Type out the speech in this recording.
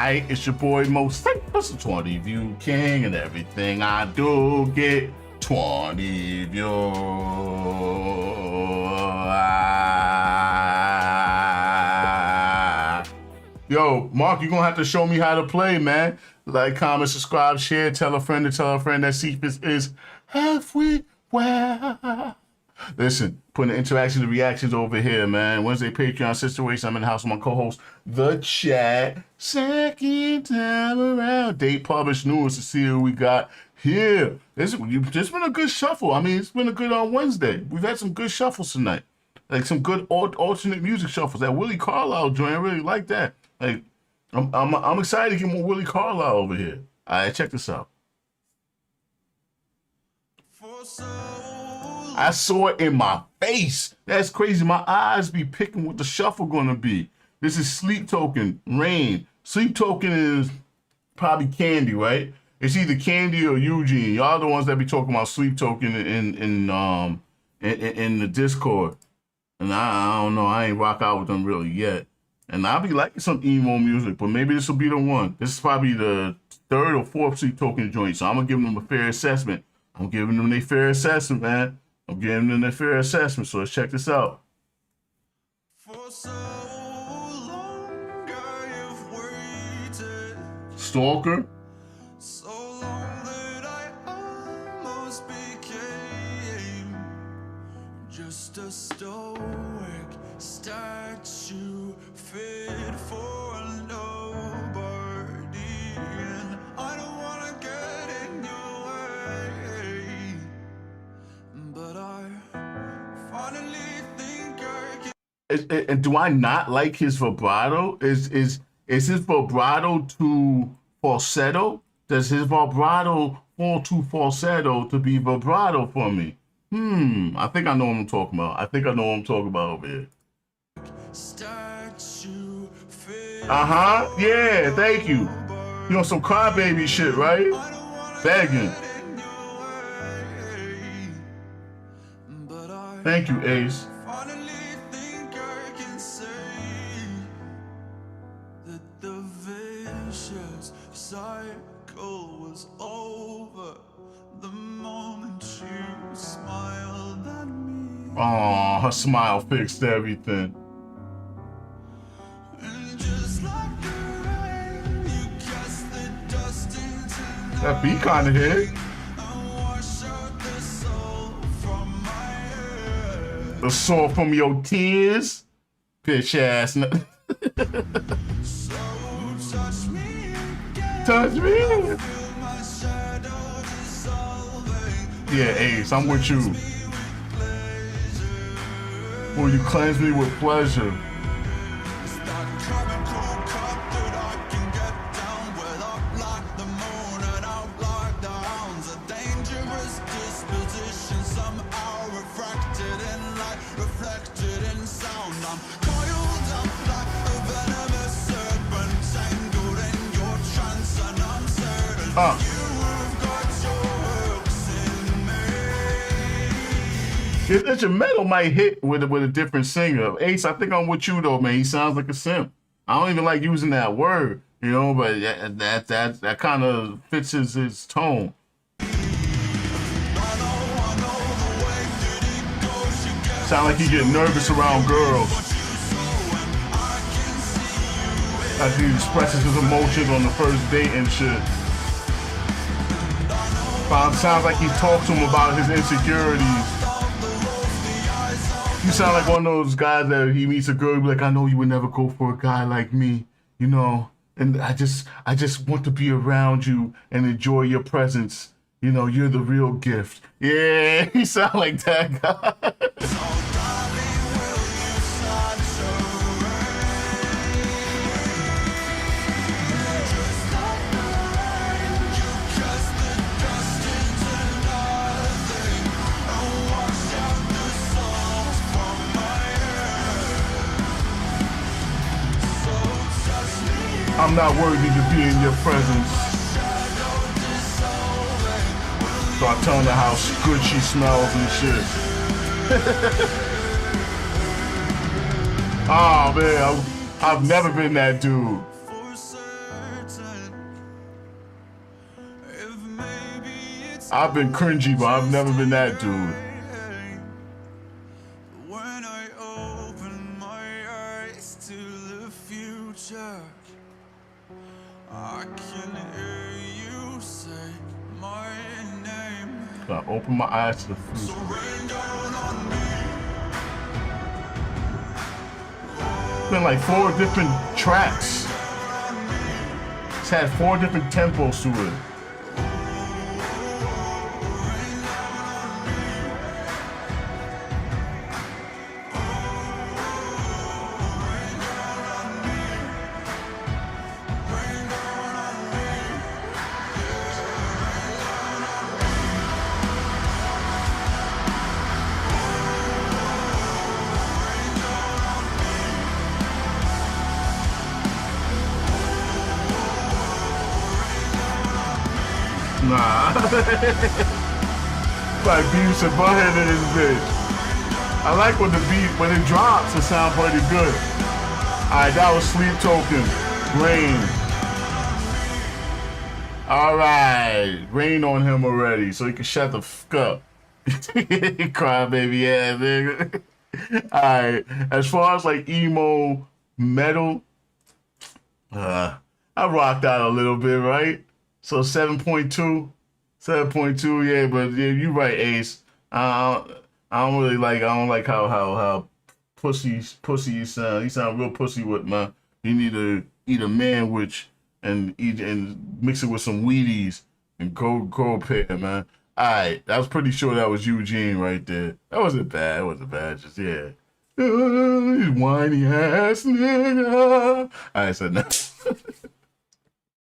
Alright, it's your boy Moseefus, the 20 view king, and everything I do get 20 views. Yo, Mark, you're gonna have to show me how to play, man. Like, comment, subscribe, share, tell a friend that SIMPISH is everywhere. Listen, putting the interactions and reactions over here, man. Wednesday Patreon situation. I'm in the house with my co-host, The Chat. Second time around. Date published news to see who we got here. It's been a good shuffle. I mean, it's been a good Wednesday. We've had some good shuffles tonight. Like some good alternate music shuffles. That Willie Carlisle joint, I really like that. Like, I'm excited to get more Willie Carlisle over here. All right, check this out. I saw it in my face. That's crazy. My eyes be picking what the shuffle gonna be. This is Sleep Token, Rain. Sleep Token is probably Candy, right? It's either Candy or Eugene. Y'all the ones that be talking about Sleep Token in the Discord. And I don't know. I ain't rock out with them really yet. And I'll be liking some emo music, but maybe this will be the one. This is probably the third or fourth Sleep Token joint, so I'm gonna give them a fair assessment. I'm giving them their fair assessment, man. I'm giving them their fair assessment, so let's check this out. For so long I've waited. Stalker. So long that I almost became just a stoic statue fit for nobody, and I don't wanna get in your way, but I finally think I can. And do I not like his vibrato? Is his vibrato too falsetto? Does his vibrato fall too falsetto to be vibrato for me? I think I know what I'm talking about. I think I know what I'm talking about over here. Yeah, thank you. You know, some crybaby shit, right? Begging. Thank you, Ace. Cycle was over the moment you smiled at me. Oh, her smile fixed everything. And just like the rain, you cast the dust into that beat kind of hit. The soul from your tears, bitch ass. Touch me. Yeah, Ace, I'm with you. Will you cleanse me with pleasure? Instrumental might hit with a different singer. Ace, I think I'm with you though, man. He sounds like a simp. I don't even like using that word, you know, but that kind of fits his tone. Sound like he get nervous around girls. Like he expresses his emotions on the first date and shit. Sounds like he talks to him about his insecurities. You sound like one of those guys that he meets a girl, be like, I know you would never go for a guy like me, you know, and I just want to be around you and enjoy your presence. You know, you're the real gift. Yeah, he sound like that guy. I'm not worthy to be in your presence. Start telling her how good she smells and shit. Oh man, I've never been that dude. I've been cringy, but I've never been that dude. When I open my eyes to the future, I can hear you say my name. I open my eyes to the future. So rain down on me. Been like 4 different tracks. It's had 4 different tempos to it. Nah. Like Beavis and Butthead in this bitch. I like when the beat, when it drops, it sounds pretty good. Alright, that was Sleep Token. Rain. Alright. Rain on him already, so he can shut the fuck up. Cry baby ass nigga. Alright. As far as like emo metal, I rocked out a little bit, right? So 7.2, yeah, but yeah, you right, Ace. I don't really like. I don't like how pussy you sound. You sound real pussy with man. You need to eat a manwich and mix it with some Wheaties and go a pair, man. All right, I was pretty sure that was Eugene right there. That wasn't bad. It wasn't bad. Just yeah. Whiny ass nigga. All right, so now.